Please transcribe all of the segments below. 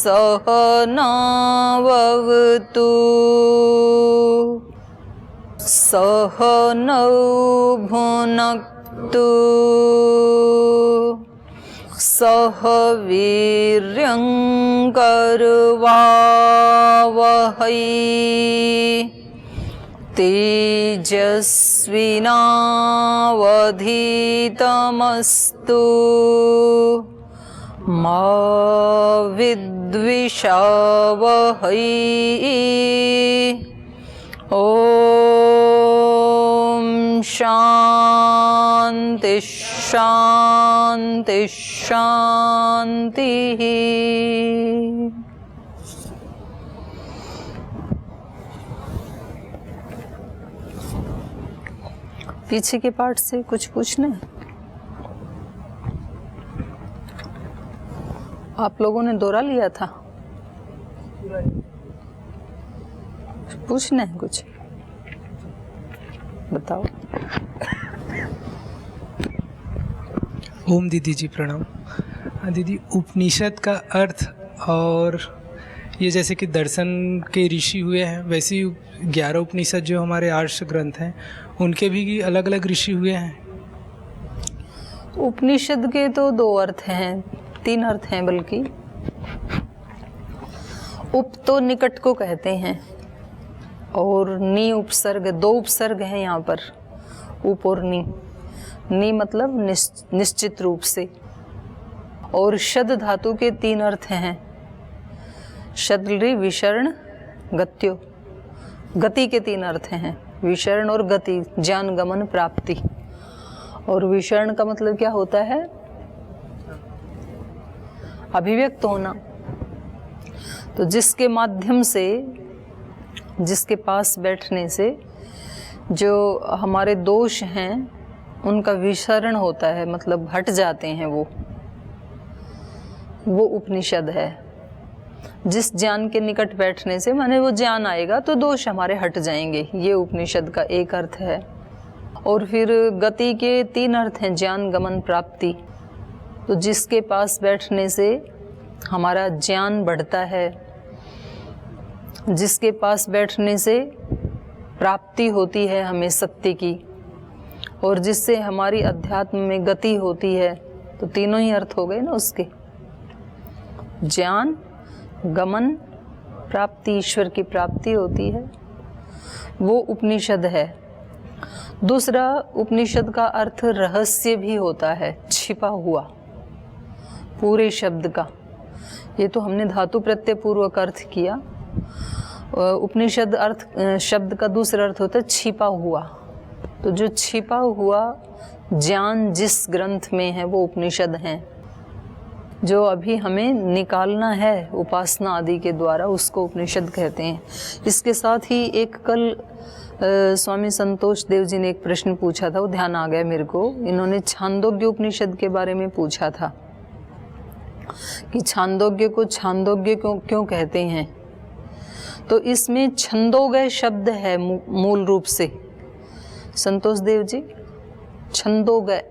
सहनाववतु सहनौ भुनक्तु सह वीर्यं करवावहै तेजस्विनावधीतमस्तु मा विद्विषावहै। ओम शांति शांति शांति। पीछे के पार्ट से कुछ पूछना है? आप लोगों ने दोहरा लिया था? पूछना है कुछ? बताओ। ओम दीदी जी प्रणाम। दीदी, उपनिषद का अर्थ और ये जैसे कि दर्शन के ऋषि हुए हैं, वैसे ही 11 उपनिषद जो हमारे आर्ष ग्रंथ हैं उनके भी अलग अलग ऋषि हुए हैं। उपनिषद के तो 2 अर्थ हैं, 3 अर्थ हैं बल्कि। उप तो निकट को कहते हैं और नी उपसर्ग, 2 उपसर्ग हैं यहाँ पर, उप और नी। नी मतलब निश्चित रूप से। और शद धातु के 3 अर्थ हैं, शद्रि विशर्ण गत्यो। गति के 3 अर्थ हैं, विशर्ण और गति, ज्ञान गमन प्राप्ति। और विशर्ण का मतलब क्या होता है? अभिव्यक्त होना। तो जिसके माध्यम से, जिसके पास बैठने से जो हमारे दोष हैं उनका विसरण होता है, मतलब हट जाते हैं, वो उपनिषद है। जिस ज्ञान के निकट बैठने से माने वो ज्ञान आएगा तो दोष हमारे हट जाएंगे, ये उपनिषद का एक अर्थ है। और फिर गति के 3 अर्थ हैं, ज्ञान गमन प्राप्ति। तो जिसके पास बैठने से हमारा ज्ञान बढ़ता है, जिसके पास बैठने से प्राप्ति होती है हमें सत्य की, और जिससे हमारी अध्यात्म में गति होती है, तो तीनों ही अर्थ हो गए ना उसके। ज्ञान गमन प्राप्ति, ईश्वर की प्राप्ति होती है, वो उपनिषद है। दूसरा, उपनिषद का अर्थ रहस्य भी होता है, छिपा हुआ, पूरे शब्द का। ये तो हमने धातु प्रत्यय पूर्वक अर्थ किया। उपनिषद अर्थ, शब्द का दूसरा अर्थ होता है छिपा हुआ। तो जो छिपा हुआ ज्ञान जिस ग्रंथ में है वो उपनिषद हैं। जो अभी हमें निकालना है उपासना आदि के द्वारा, उसको उपनिषद कहते हैं। इसके साथ ही एक कल स्वामी संतोष देव जी ने एक प्रश्न पूछा था, वो ध्यान आ गया मेरे को। इन्होंने छांदोग्य उपनिषद के बारे में पूछा था कि छांदोग्य को छांदोग्य क्यों कहते हैं। तो इसमें छंदोगय शब्द है मूल रूप से, संतोष देव जी। छंदोगय,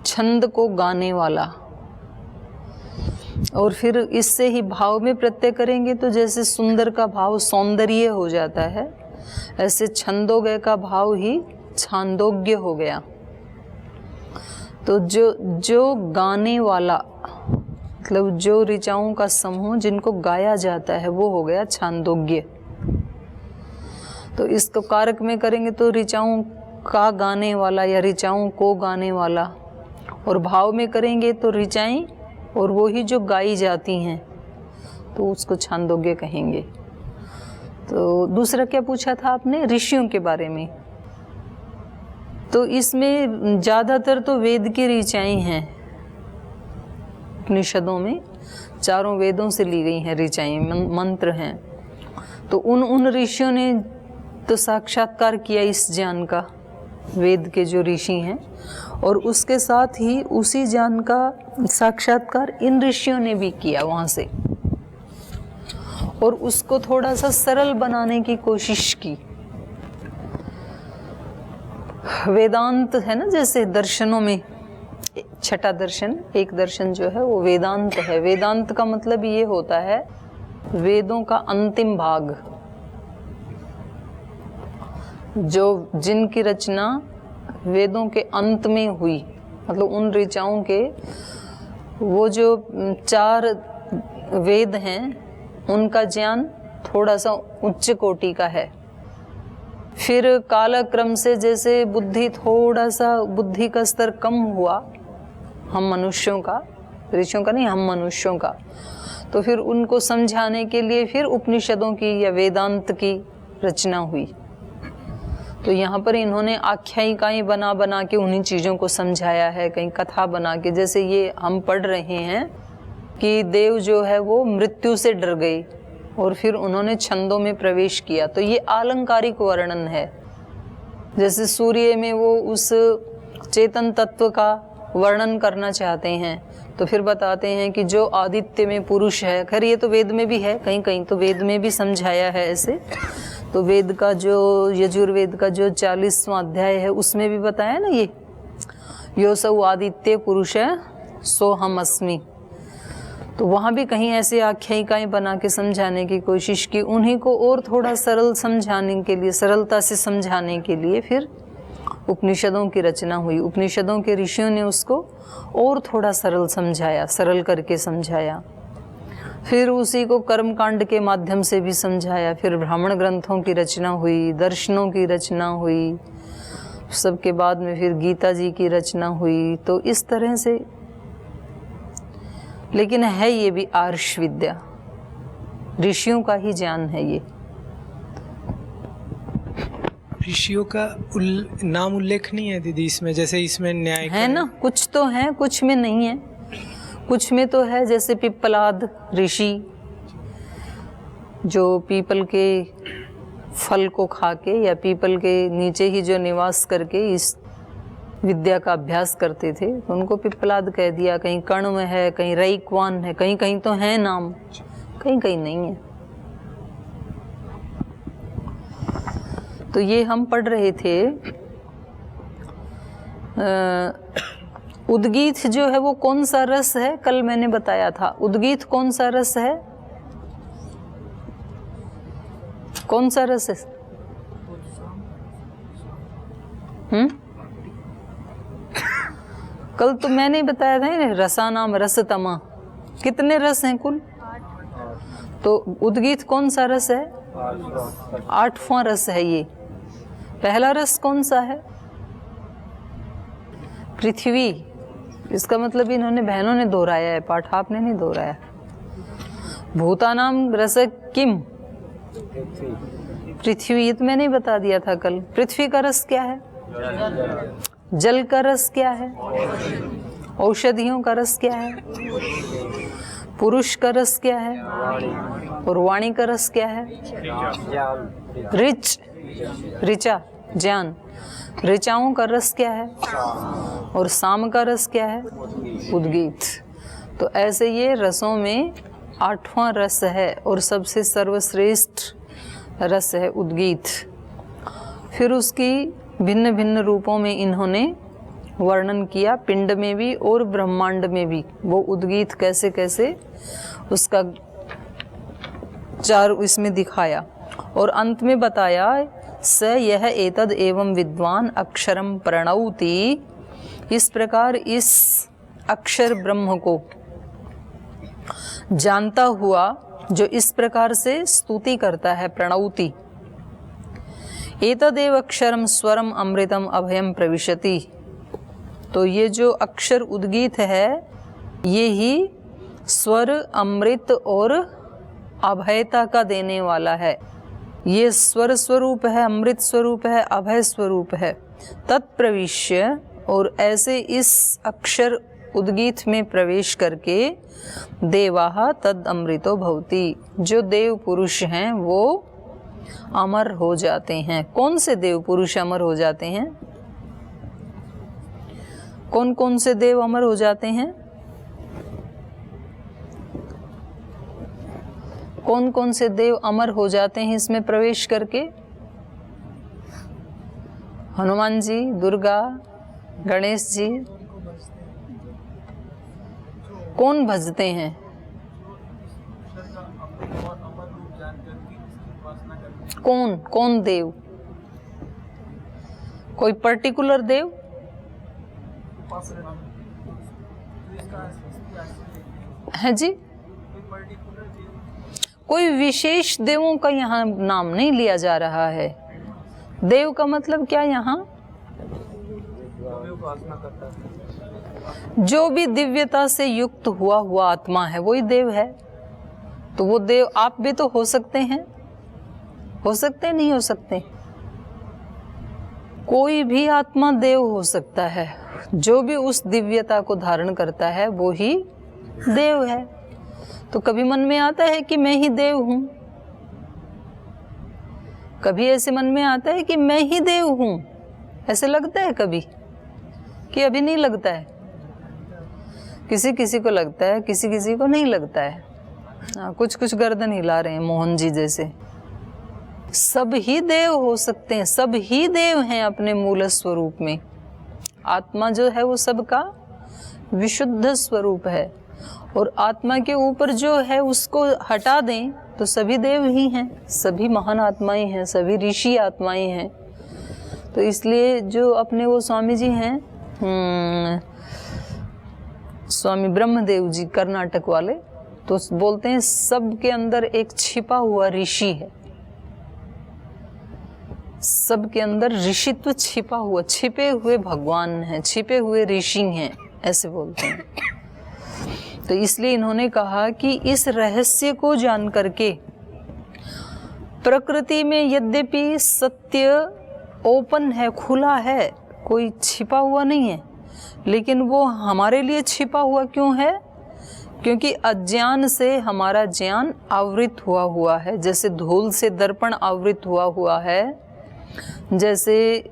छंद को गाने वाला। और फिर इससे ही भाव में प्रत्यय करेंगे तो जैसे सुंदर का भाव सौंदर्य हो जाता है, ऐसे छंदोगय का भाव ही छांदोग्य हो गया। तो जो गाने वाला, मतलब जो ऋचाओं का समूह जिनको गाया जाता है, वो हो गया छांदोग्य। तो इसको कारक में करेंगे तो ऋचाओं का गाने वाला या ऋचाओं को गाने वाला, और भाव में करेंगे तो ऋचाएं और वो ही जो गाई जाती हैं, तो उसको छांदोग्य कहेंगे। तो दूसरा क्या पूछा था आपने? ऋषियों के बारे में। तो इसमें ज़्यादातर तो वेद की ऋचाएं हैं। उपनिषदों में 4 वेदों से ली गई हैं ऋचाएं, मंत्र हैं। तो उन ऋषियों ने तो साक्षात्कार किया इस ज्ञान का, वेद के जो ऋषि हैं, और उसके साथ ही उसी ज्ञान का साक्षात्कार इन ऋषियों ने भी किया वहाँ से, और उसको थोड़ा सा सरल बनाने की कोशिश की। वेदांत है ना, जैसे दर्शनों में छठा दर्शन, एक दर्शन जो है वो वेदांत है। वेदांत का मतलब ये होता है वेदों का अंतिम भाग, जो जिनकी रचना वेदों के अंत में हुई, मतलब उन ऋचाओं के, वो जो 4 वेद हैं उनका ज्ञान थोड़ा सा उच्च कोटि का है। फिर कालक्रम से जैसे बुद्धि थोड़ा सा, बुद्धि का स्तर कम हुआ हम मनुष्यों का, ऋषियों का नहीं, हम मनुष्यों का, तो फिर उनको समझाने के लिए फिर उपनिषदों की या वेदांत की रचना हुई। तो यहाँ पर इन्होंने आख्यायिकाएं बना बना के उन्हीं चीज़ों को समझाया है, कहीं कथा बना के। जैसे ये हम पढ़ रहे हैं कि देव जो है वो मृत्यु से डर गए और फिर उन्होंने छंदों में प्रवेश किया, तो ये आलंकारिक वर्णन है। जैसे सूर्य में वो उस चेतन तत्व का वर्णन करना चाहते हैं तो फिर बताते हैं कि जो आदित्य में पुरुष है। खैर ये तो वेद में भी है, कहीं कहीं तो वेद में भी समझाया है ऐसे। तो वेद का जो यजुर्वेद का जो 40वां अध्याय है उसमें भी बताया ना ये, यो सौ आदित्य पुरुष है सो हम अस्मि। तो वहाँ भी कहीं ऐसे आख्यायिकाएं बना के समझाने की कोशिश की, उन्हीं को और थोड़ा सरल समझाने के लिए, सरलता से समझाने के लिए फिर उपनिषदों की रचना हुई। उपनिषदों के ऋषियों ने उसको और थोड़ा सरल समझाया, सरल करके समझाया। फिर उसी को कर्मकांड के माध्यम से भी समझाया। फिर ब्राह्मण ग्रंथों की रचना हुई, दर्शनों की रचना हुई, सबके बाद में फिर गीता जी की रचना हुई। तो इस तरह से, लेकिन है ये भी आर्ष विद्या, ऋषियों का ही ज्ञान है ये। ऋषियों का नाम उल्लेख नहीं है दीदी इसमें, जैसे इसमें न्याय है ना, कुछ तो है, कुछ में नहीं है। कुछ में तो है, जैसे पिप्पलाद ऋषि जो पीपल के फल को खा के या पीपल के नीचे ही जो निवास करके इस विद्या का अभ्यास करते थे, तो उनको पिप्पलाद कह दिया। कहीं कर्ण में है, कहीं रईक्वान है, कहीं कहीं तो है नाम, कहीं कहीं नहीं है। तो ये हम पढ़ रहे थे। उद्गीत जो है वो कौन सा रस है, कल मैंने बताया था। उद्गीत कौन सा रस है, कौन सा रस है? कल तो मैंने बताया था ना, रसानाम रसतमा। कितने रस हैं कुल? तो उद्गीत कौन सा रस है? 8वां रस है ये। पहला रस कौन सा है? पृथ्वी। इसका मतलब इन्होंने, बहनों ने दोहराया है पाठ, आपने नहीं दोहराया। भूतानाम रस किम, पृथ्वी। ये तो मैंने ही बता दिया था कल। पृथ्वी का रस क्या है? जल का रस क्या है? औषधियों का रस क्या है? पुरुष का रस क्या है? और वाणी का रस क्या है? ऋचा, ज्ञान। ऋचाओं का रस क्या है? और साम का रस क्या है? उद्गीत। तो ऐसे ये रसों में 8वां रस है और सबसे सर्वश्रेष्ठ रस है उद्गीत। फिर उसकी भिन्न भिन्न रूपों में इन्होंने वर्णन किया, पिंड में भी और ब्रह्मांड में भी। वो उद्गीत कैसे कैसे उसका 4 इसमें दिखाया। और अंत में बताया, स यह एतद एवं विद्वान अक्षरम प्रणौति। इस प्रकार इस अक्षर ब्रह्म को जानता हुआ जो इस प्रकार से स्तुति करता है, प्रणौति। एतदेव अक्षरम स्वरम अमृतम अभयम प्रविशति। तो ये जो अक्षर उद्गीत है, ये ही स्वर, अमृत और अभयता का देने वाला है। ये स्वर स्वरूप है, अमृत स्वरूप है, अभय स्वरूप है। तत्प्रविश्य, और ऐसे इस अक्षर उद्गीत में प्रवेश करके देवाः तद अमृतो भवति। जो देव पुरुष हैं वो अमर हो जाते हैं। कौन से देव पुरुष अमर हो जाते हैं? कौन कौन से देव अमर हो जाते हैं? कौन कौन से देव अमर हो जाते हैं इसमें प्रवेश करके? हनुमान जी, दुर्गा, गणेश जी, कौन भजते हैं? कौन कौन देव? कोई पर्टिकुलर देव? है जी, कोई विशेष देवों का यहाँ नाम नहीं लिया जा रहा है। देव का मतलब क्या यहाँ? जो भी दिव्यता से युक्त हुआ आत्मा है वही देव है। तो वो देव आप भी तो हो सकते हैं, हो सकते नहीं हो सकते? कोई भी आत्मा देव हो सकता है। जो भी उस दिव्यता को धारण करता है वो ही देव है। तो कभी मन में आता है कि मैं ही देव हूं, कभी ऐसे मन में आता है कि मैं ही देव हूं, ऐसे लगता है कभी कि अभी नहीं लगता है? किसी किसी को लगता है, किसी किसी को नहीं लगता है। कुछ कुछ गर्दन हिला रहे हैं मोहन जी जैसे। सब ही देव हो सकते हैं, सब ही देव हैं अपने मूल स्वरूप में। आत्मा जो है वो सबका विशुद्ध स्वरूप है, और आत्मा के ऊपर जो है उसको हटा दें तो सभी देव ही हैं, सभी महान आत्माएं हैं, सभी ऋषि आत्माएं हैं। तो इसलिए जो अपने वो स्वामी जी हैं, स्वामी ब्रह्मदेव जी कर्नाटक वाले, तो बोलते हैं सबके अंदर एक छिपा हुआ ऋषि है, सबके अंदर ऋषित्व छिपा हुआ, छिपे हुए भगवान हैं, छिपे हुए ऋषि हैं, ऐसे बोलते हैं। तो इसलिए इन्होंने कहा कि इस रहस्य को जान करके प्रकृति में यद्यपि सत्य ओपन है, खुला है, कोई छिपा हुआ नहीं है, लेकिन वो हमारे लिए छिपा हुआ क्यों है? क्योंकि अज्ञान से हमारा ज्ञान आवृत हुआ है। जैसे धूल से दर्पण आवृत हुआ है, जैसे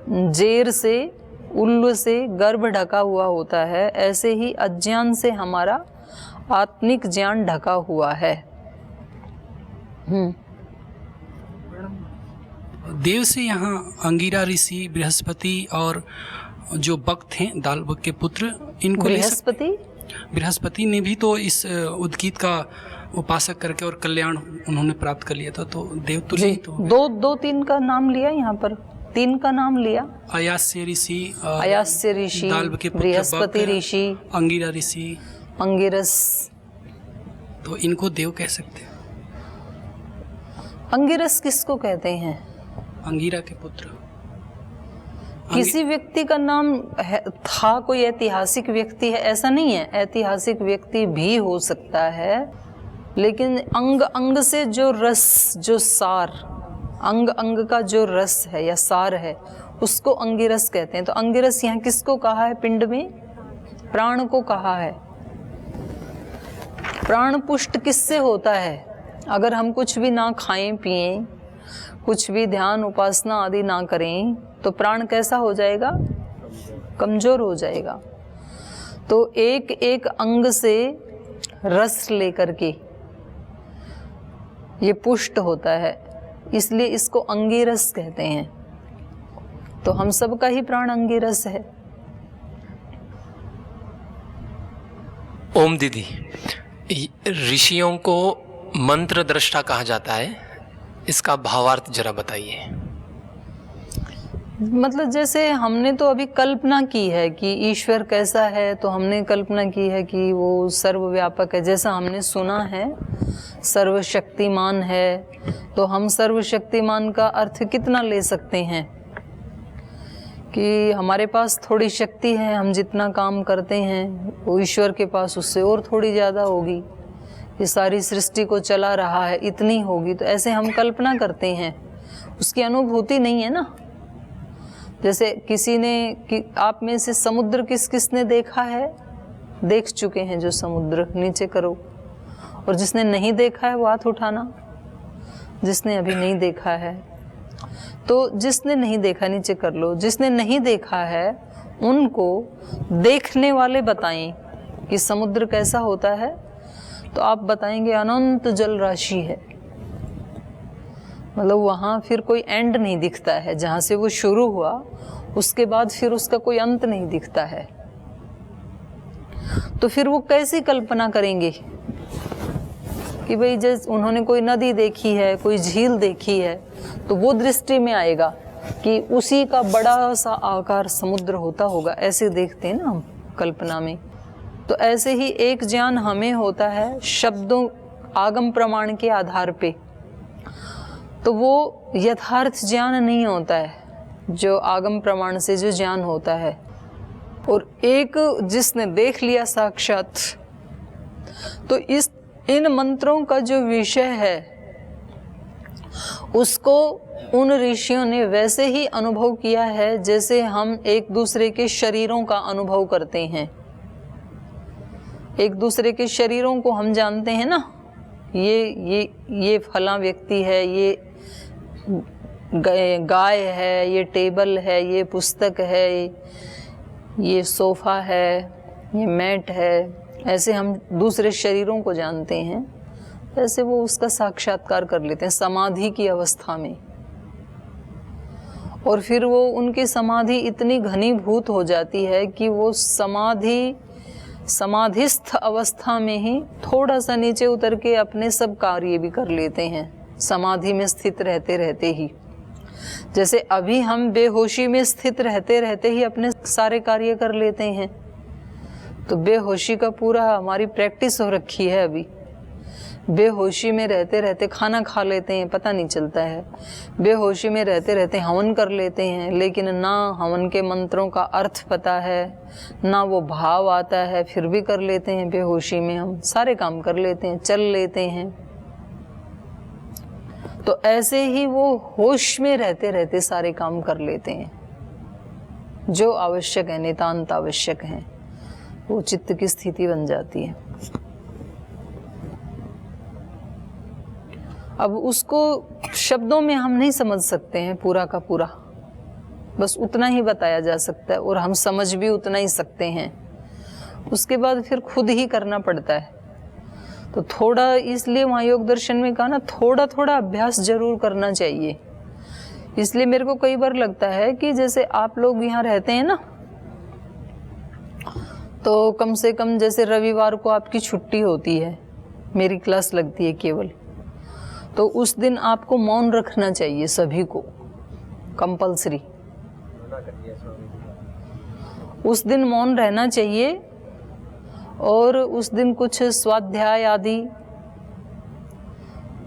जेर से, उल्लू से गर्भ ढका हुआ होता है, ऐसे ही अज्ञान से हमारा आत्मिक ज्ञान ढका हुआ है। देव से यहाँ अंगिरा ऋषि, बृहस्पति और जो बक थे दालबक के पुत्र, इनको बृहस्पति ने भी तो इस उद्गीत का उपासक करके और कल्याण उन्होंने प्राप्त कर लिया था। तो देव तो नहीं, तो दो तीन का नाम लिया यहाँ पर, तीन का नाम लिया। अयास्य ऋषि, बृहस्पति ऋषि, अंगिरा ऋषि, अंगिरस। तो इनको देव कह सकते हैं। अंगिरस किसको कहते हैं? अंगिरा के पुत्र। किसी व्यक्ति का नाम था, कोई ऐतिहासिक व्यक्ति है ऐसा नहीं है, ऐतिहासिक व्यक्ति भी हो सकता है, लेकिन अंग अंग से जो रस, जो सार, अंग अंग का जो रस है या सार है, उसको अंगिरस कहते हैं। तो अंगिरस यहाँ किसको कहा है? पिंड में प्राण को कहा है। प्राण पुष्ट किससे होता है? अगर हम कुछ भी ना खाएं पिएं, कुछ भी ध्यान उपासना आदि ना करें, तो प्राण कैसा हो जाएगा? कमजोर हो जाएगा। तो एक एक अंग से रस लेकर के ये पुष्ट होता है, इसलिए इसको अंगिरस कहते हैं। तो हम सब का ही प्राण अंगिरस है। ओम दीदी, ऋषियों को मंत्र दृष्टा कहा जाता है, इसका भावार्थ जरा बताइए। मतलब जैसे हमने तो अभी कल्पना की है कि ईश्वर कैसा है, तो हमने कल्पना की है कि वो सर्वव्यापक है। जैसा हमने सुना है सर्वशक्तिमान है, तो हम सर्वशक्तिमान का अर्थ कितना ले सकते हैं कि हमारे पास थोड़ी शक्ति है, हम जितना काम करते हैं वो ईश्वर के पास उससे और थोड़ी ज़्यादा होगी, ये सारी सृष्टि को चला रहा है इतनी होगी। तो ऐसे हम कल्पना करते हैं, उसकी अनुभूति नहीं है ना। जैसे किसी ने आप में से समुद्र किस किस ने देखा है? देख चुके हैं जो समुद्र, नीचे करो। और जिसने नहीं देखा है वो हाथ उठाना, जिसने अभी नहीं देखा है। तो जिसने नहीं देखा नीचे कर लो। जिसने नहीं देखा है उनको देखने वाले बताएं कि समुद्र कैसा होता है, तो आप बताएंगे अनंत जल राशि है। मतलब वहाँ फिर कोई एंड नहीं दिखता है, जहाँ से वो शुरू हुआ उसके बाद फिर उसका कोई अंत नहीं दिखता है। तो फिर वो कैसी कल्पना करेंगे कि भाई जैसे उन्होंने कोई नदी देखी है, कोई झील देखी है, तो वो दृष्टि में आएगा कि उसी का बड़ा सा आकार समुद्र होता होगा, ऐसे देखते हैं ना हम कल्पना में। तो ऐसे ही एक ज्ञान हमें होता है शब्दों आगम प्रमाण के आधार पे, तो वो यथार्थ ज्ञान नहीं होता है जो आगम प्रमाण से जो ज्ञान होता है। और एक जिसने देख लिया साक्षात, तो इन मंत्रों का जो विषय है उसको उन ऋषियों ने वैसे ही अनुभव किया है जैसे हम एक दूसरे के शरीरों का अनुभव करते हैं। एक दूसरे के शरीरों को हम जानते हैं ना, ये फला व्यक्ति है, ये गाय है, ये टेबल है, ये पुस्तक है, ये सोफा है, ये मैट है। ऐसे हम दूसरे शरीरों को जानते हैं, ऐसे वो उसका साक्षात्कार कर लेते हैं समाधि की अवस्था में। और फिर वो उनकी समाधि इतनी घनीभूत हो जाती है कि वो समाधिस्थ अवस्था में ही थोड़ा सा नीचे उतर के अपने सब कार्य भी कर लेते हैं, समाधि में स्थित रहते रहते ही। जैसे अभी हम बेहोशी में स्थित रहते रहते ही अपने सारे कार्य कर लेते हैं, तो बेहोशी का पूरा हमारी प्रैक्टिस हो रखी है। अभी बेहोशी में रहते रहते खाना खा लेते हैं, पता नहीं चलता है। बेहोशी में रहते रहते हवन कर लेते हैं, लेकिन ना हवन के मंत्रों का अर्थ पता है, ना वो भाव आता है, फिर भी कर लेते हैं। बेहोशी में हम सारे काम कर लेते हैं, चल लेते हैं। तो ऐसे ही वो होश में रहते रहते सारे काम कर लेते हैं जो आवश्यक है, नितांत आवश्यक है। वो चित्त की स्थिति बन जाती है। अब उसको शब्दों में हम नहीं समझ सकते हैं पूरा का पूरा, बस उतना ही बताया जा सकता है और हम समझ भी उतना ही सकते हैं। उसके बाद फिर खुद ही करना पड़ता है। तो थोड़ा, इसलिए वहाँ योग दर्शन में कहा ना, थोड़ा थोड़ा अभ्यास जरूर करना चाहिए। इसलिए मेरे को कई बार लगता है कि जैसे आप लोग यहाँ रहते हैं ना, तो कम से कम जैसे रविवार को आपकी छुट्टी होती है, मेरी क्लास लगती है केवल, तो उस दिन आपको मौन रखना चाहिए सभी को, कंपल्सरी। उस दिन मौन रहना चाहिए और उस दिन कुछ स्वाध्याय आदि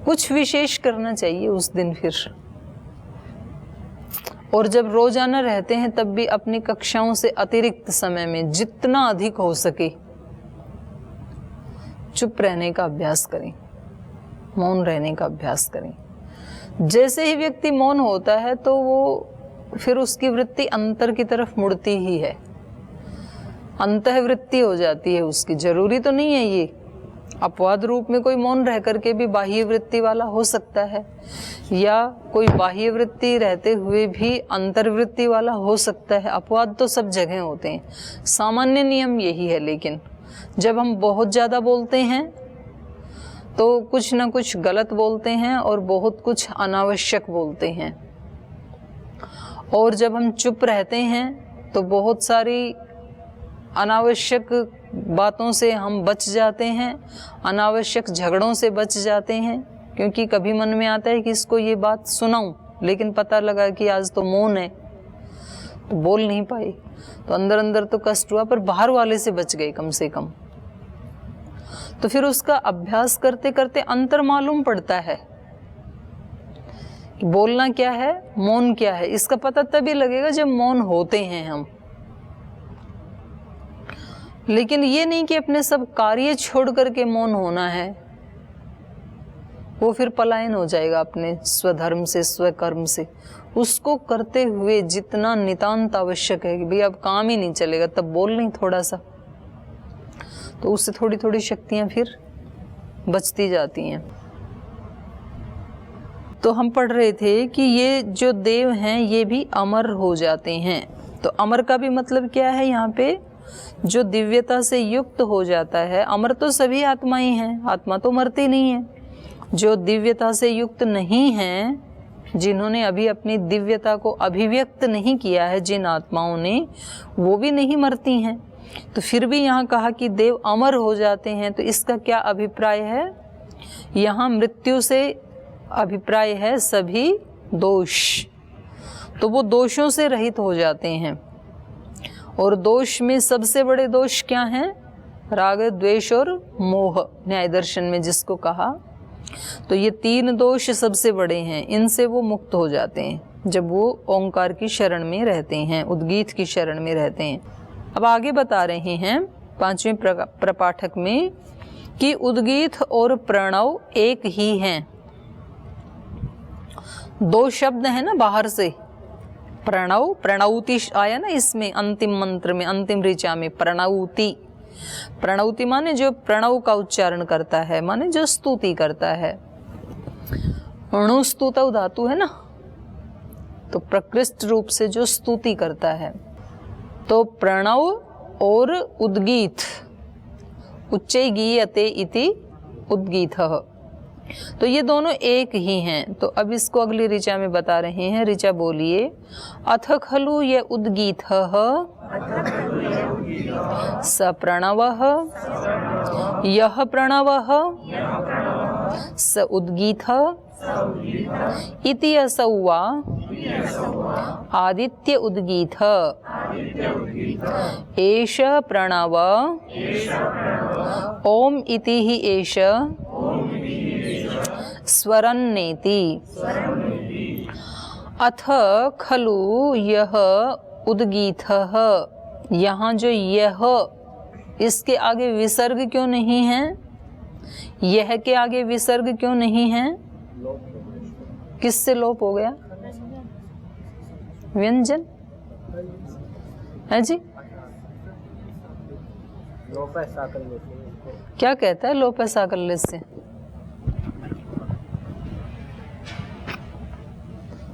कुछ विशेष करना चाहिए उस दिन फिर। और जब रोजाना रहते हैं तब भी अपनी कक्षाओं से अतिरिक्त समय में जितना अधिक हो सके चुप रहने का अभ्यास करें, मौन रहने का अभ्यास करें। जैसे ही व्यक्ति मौन होता है तो वो फिर उसकी वृत्ति अंतर की तरफ मुड़ती ही है, अंतःवृत्ति हो जाती है उसकी। जरूरी तो नहीं है ये अपवाद रूप में कोई मौन रह करके भी बाह्य वृत्ति वाला हो सकता है, या कोई बाह्य वृत्ति रहते हुए भी अंतर्वृत्ति वाला हो सकता है। अपवाद तो सब जगह होते हैं, सामान्य नियम यही है। लेकिन जब हम बहुत ज़्यादा बोलते हैं तो कुछ ना कुछ गलत बोलते हैं और बहुत कुछ अनावश्यक बोलते हैं। और जब हम चुप रहते हैं तो बहुत सारी अनावश्यक बातों से हम बच जाते हैं, अनावश्यक झगड़ों से बच जाते हैं। क्योंकि कभी मन में आता है कि इसको ये बात सुनाऊं, लेकिन पता लगा कि आज तो मौन है तो बोल नहीं पाए, तो अंदर अंदर तो कष्ट हुआ, पर बाहर वाले से बच गए कम से कम। तो फिर उसका अभ्यास करते करते अंतर मालूम पड़ता है कि बोलना क्या है, मौन क्या है। इसका पता तभी लगेगा जब मौन होते हैं हम। लेकिन ये नहीं कि अपने सब कार्य छोड़ करके मौन होना है, वो फिर पलायन हो जाएगा अपने स्वधर्म से, स्वकर्म से। उसको करते हुए जितना नितांत आवश्यक है कि भाई अब काम ही नहीं चलेगा, तब बोल नहीं थोड़ा सा, तो उससे थोड़ी थोड़ी शक्तियां फिर बचती जाती हैं। तो हम पढ़ रहे थे कि ये जो देव हैं ये भी अमर हो जाते हैं। तो अमर का भी मतलब क्या है यहाँ पे, जो दिव्यता से युक्त हो जाता है। अमर तो सभी आत्माएं हैं, आत्मा तो मरती नहीं है। जो दिव्यता से युक्त नहीं हैं, जिन्होंने अभी अपनी दिव्यता को अभिव्यक्त नहीं किया है, जिन आत्माओं ने, वो भी नहीं मरती हैं। तो फिर भी यहाँ कहा कि देव अमर हो जाते हैं, तो इसका क्या अभिप्राय है? यहाँ मृत्यु से अभिप्राय है सभी दोष, तो वो दोषों से रहित हो जाते हैं। और दोष में सबसे बड़े दोष क्या हैं? राग, द्वेष और मोह, न्याय दर्शन में जिसको कहा। तो ये 3 दोष सबसे बड़े हैं, इनसे वो मुक्त हो जाते हैं जब वो ओंकार की शरण में रहते हैं, उद्गीत की शरण में रहते हैं। अब आगे बता रहे हैं 5वें प्रपाठक में कि उद्गीत और प्रणव एक ही हैं। 2 शब्द है ना बाहर से, प्रणव, प्रणौति आया ना इसमें, अंतिम मंत्र में, अंतिम ऋचा में प्रणौति। प्रणौति माने जो प्रणव का उच्चारण करता है, माने जो स्तुति करता है। अणुस्तुतौ धातु है ना, तो प्रकृष्ट रूप से जो स्तुति करता है। तो प्रणव और उद्गीत, उच्चै गीयते इति उद्गीतः, तो ये दोनों एक ही हैं। तो अब इसको अगली ऋचा में बता रहे हैं। ऋचा बोलिए, अथ खलु ये उद्गीतः स प्रणवः यः प्रणवः स उद्गीतः इति असौ वा आदित्य उद्गीतः एष प्रणव ओम इति हि एष स्वरन्नेति। अथ खलु यह उद्गीतः, यहाँ जो यह, इसके आगे विसर्ग क्यों नहीं है? यह के आगे विसर्ग क्यों नहीं है? किससे लोप हो गया? व्यंजन है जी। क्या कहता है लोप साकल्य से?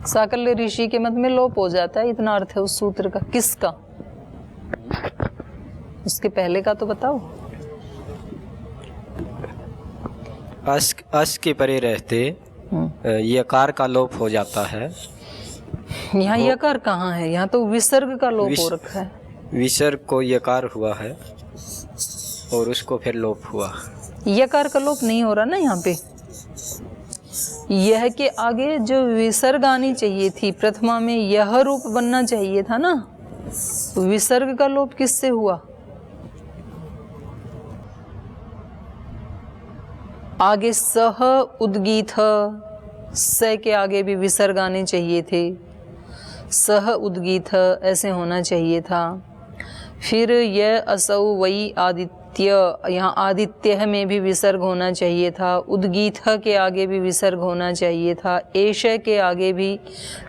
साकल्य ऋषि के मत में लोप हो जाता है, इतना अर्थ है उस सूत्र का। किसका? उसके पहले का तो बताओ। अस के परे रहते यकार का लोप हो जाता है। यहाँ यकार कहाँ है? यहाँ तो विसर्ग का लोप हो रखा है। विसर्ग को यकार हुआ है और उसको फिर लोप हुआ। यकार का लोप नहीं हो रहा ना यहाँ पे। यह के आगे जो विसर्ग आनी चाहिए थी, प्रथमा में यह रूप बनना चाहिए था ना, विसर्ग का लोप किससे हुआ? आगे सह उद्गीत, स के आगे भी विसर्ग आने चाहिए थे, सह उद्गीत ऐसे होना चाहिए था। फिर यह असौ वै आदित्य, यहाँ आदित्य में भी विसर्ग होना चाहिए था। उद्गीत के आगे भी विसर्ग होना चाहिए था। एष के आगे भी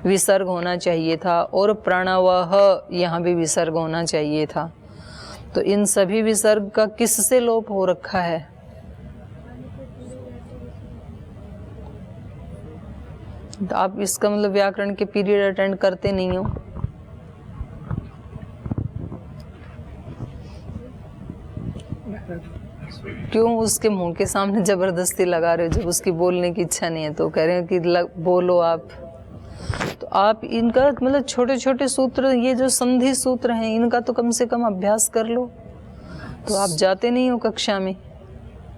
विसर्ग होना चाहिए था। और प्रणवः यहाँ भी विसर्ग होना चाहिए था। तो इन सभी विसर्ग का किससे लोप हो रखा है? तो आप इसका मतलब व्याकरण के पीरियड अटेंड करते नहीं हो। क्यों उसके मुंह के सामने जबरदस्ती लगा रहे हो? जब उसकी बोलने की इच्छा नहीं है तो कह रहे हो कि बोलो आप। तो आप इनका मतलब छोटे छोटे सूत्र, ये जो संधि सूत्र हैं, इनका तो कम से कम अभ्यास कर लो। तो आप जाते नहीं हो कक्षा में।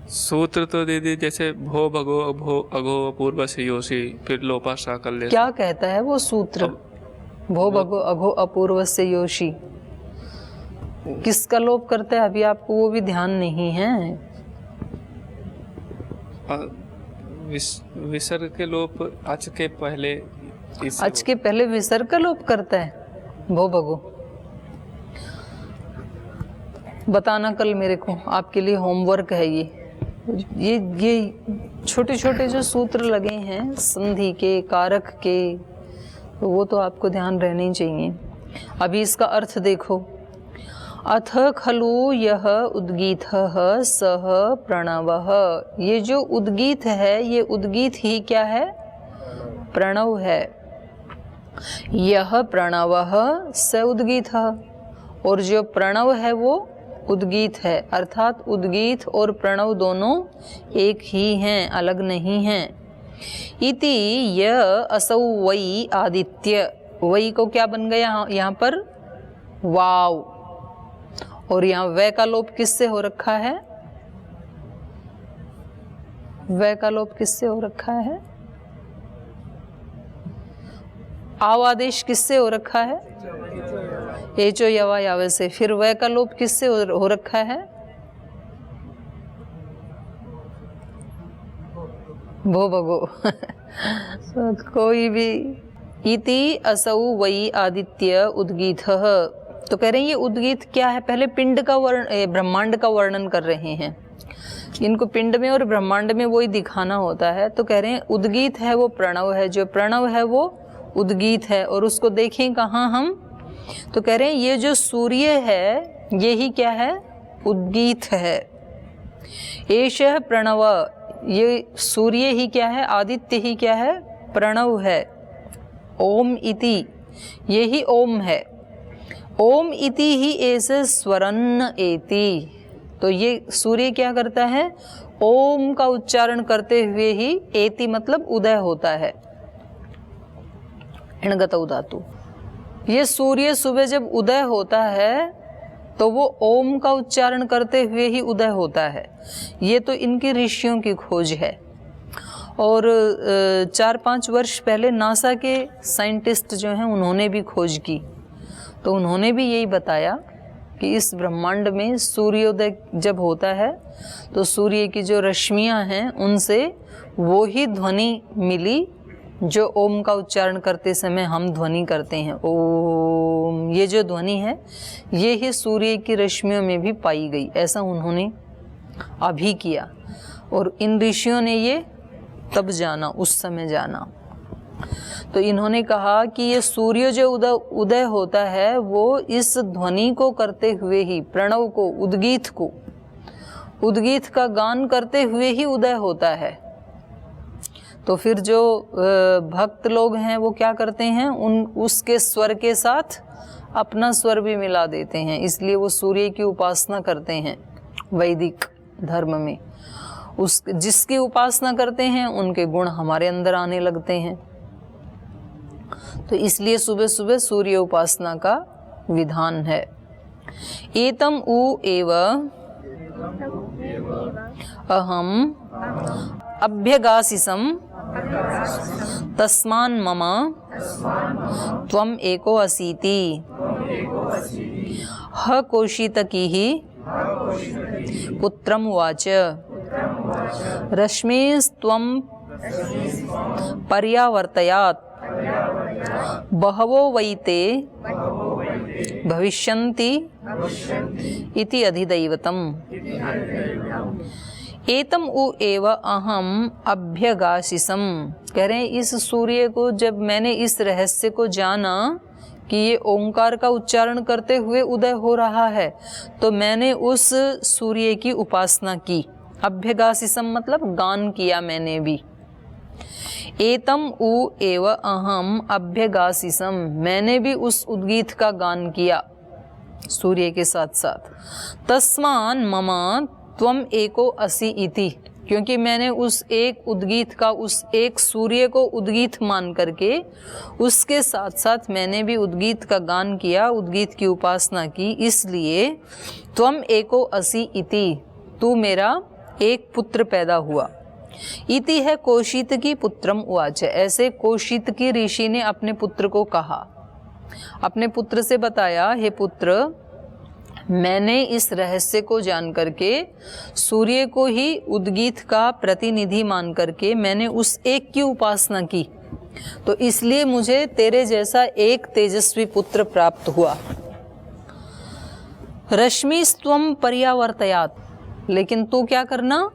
सूत्र तो दीदी जैसे भो भगो अभो अघो अपूर्व से योशी, फिर लोपा साकल्य। क्या कहता है वो सूत्र? भो भगो अघो अपूर्व से योशी किसका लोप करता है? अभी आपको वो भी ध्यान नहीं है। विसर्ग के लोप अच के पहले, अच के पहले विसर्ग का लोप करता है भो भगो। बताना कल मेरे को, आपके लिए होमवर्क है ये छोटे छोटे जो सूत्र लगे हैं संधि के, कारक के, वो तो आपको ध्यान रहने ही चाहिए। अभी इसका अर्थ देखो। अथ खलु यह उद्गीतः सह प्रणवः, ये जो उद्गीत है, ये उद्गीत ही क्या है? प्रणव है। यह प्रणवः स उद्गीतः, और जो प्रणव है वो उद्गीत है। अर्थात उद्गीत और प्रणव दोनों एक ही हैं, अलग नहीं हैं। इति य असौ वै आदित्य, वै को क्या बन गया यहाँ पर? वाव। और यहाँ वै का लोप किससे हो रखा है? वै का लोप किससे हो रखा है? आव आदेश किससे हो रखा है? एचो यवा यावे से। फिर वै का लोप किससे हो रखा है? भो भगो। कोई भी। इति असौ वै आदित्य उद्गीतः। तो कह रहे हैं ये उद्गीत क्या है? पहले पिंड का ब्रह्मांड का वर्णन कर रहे हैं। इनको पिंड में और ब्रह्मांड में वही दिखाना होता है। तो कह रहे हैं उद्गीत है वो प्रणव है, जो प्रणव है वो उद्गीत है। और उसको देखें कहाँ हम? तो कह रहे हैं ये जो सूर्य है ये ही क्या है? उद्गीत है। एषः प्रणव, ये सूर्य ही क्या है? आदित्य ही क्या है? प्रणव है। ओम इति, ये ही ओम है। ओम इति ही ऐसे स्वरन्न एति। तो ये सूर्य क्या करता है? ओम का उच्चारण करते हुए ही एति मतलब उदय होता है। इणगत धातु। ये सूर्य सुबह जब उदय होता है तो वो ओम का उच्चारण करते हुए ही उदय होता है। ये तो इनकी ऋषियों की खोज है। और 4-5 वर्ष पहले नासा के साइंटिस्ट जो हैं उन्होंने भी खोज की। तो उन्होंने भी यही बताया कि इस ब्रह्मांड में सूर्योदय जब होता है तो सूर्य की जो रश्मियां हैं उनसे वो ही ध्वनि मिली जो ओम का उच्चारण करते समय हम ध्वनि करते हैं। ओम, ये जो ध्वनि है ये ही सूर्य की रश्मियों में भी पाई गई। ऐसा उन्होंने अभी किया और इन ऋषियों ने ये तब जाना, उस समय जाना। तो इन्होंने कहा कि ये सूर्य जो उदय होता है वो इस ध्वनि को करते हुए ही, प्रणव को, उद्गीत का गान करते हुए ही उदय होता है। तो फिर जो भक्त लोग हैं वो क्या करते हैं? उसके स्वर के साथ अपना स्वर भी मिला देते हैं। इसलिए वो सूर्य की उपासना करते हैं वैदिक धर्म में। जिसकी उपासना करते हैं उनके गुण हमारे अंदर आने लगते हैं। तो इसलिए सुबह सुबह सूर्य उपासना का विधान है। एतम उ एव अहम अभ्यगासिसम तस्मान् मम त्वम एको असीति। ह कौशितकीः पुत्रम उवाच रश्मिस्त्वं पर्यावर्तयात् बहवो वै ते भविष्यन्ति इति अधिदैवतम्। एतम उ एव अहम अभ्यगासिसम। कह रहे हैं इस सूर्य को जब मैंने इस रहस्य को जाना कि ये ओंकार का उच्चारण करते हुए उदय हो रहा है तो मैंने उस सूर्य की उपासना की। अभ्यगासिसम मतलब गान किया मैंने भी। एतम उ एव अहम अभ्यगासिसम, मैंने भी उस उद्गीत का गान किया सूर्य के साथ साथ। तस्मान् मम त्वम एको असि इति, क्योंकि मैंने उस एक उद्गीत का, उस एक सूर्य को उद्गीत मान करके उसके साथ साथ मैंने भी उद्गीत का गान किया, उद्गीत की उपासना की। इसलिए त्वम एको असि इति, तू मेरा एक पुत्र पैदा हुआ। इति है कौशितकी पुत्रम उवाच। ऐसे कौशितकी ऋषि ने अपने पुत्र को कहा, अपने पुत्र से बताया, हे पुत्र मैंने इस रहस्य को जान करके सूर्य को ही उद्गीत का प्रतिनिधि मान करके मैंने उस एक की उपासना की, तो इसलिए मुझे तेरे जैसा एक तेजस्वी पुत्र प्राप्त हुआ। रश्मिस्त्वं पर्यावर्तयात्, लेकिन तू क्या करना?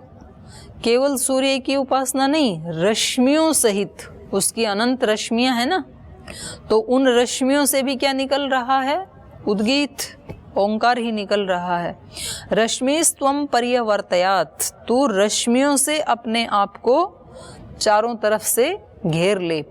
केवल सूर्य की उपासना नहीं, रश्मियों सहित, उसकी अनंत रश्मियां है ना, तो उन रश्मियों से भी क्या निकल रहा है? उद्गीत, ओंकार ही निकल रहा है। रश्मिस्त्वं पर्यावर्तयात्, तू रश्मियों से अपने आप को चारों तरफ से घेर ले।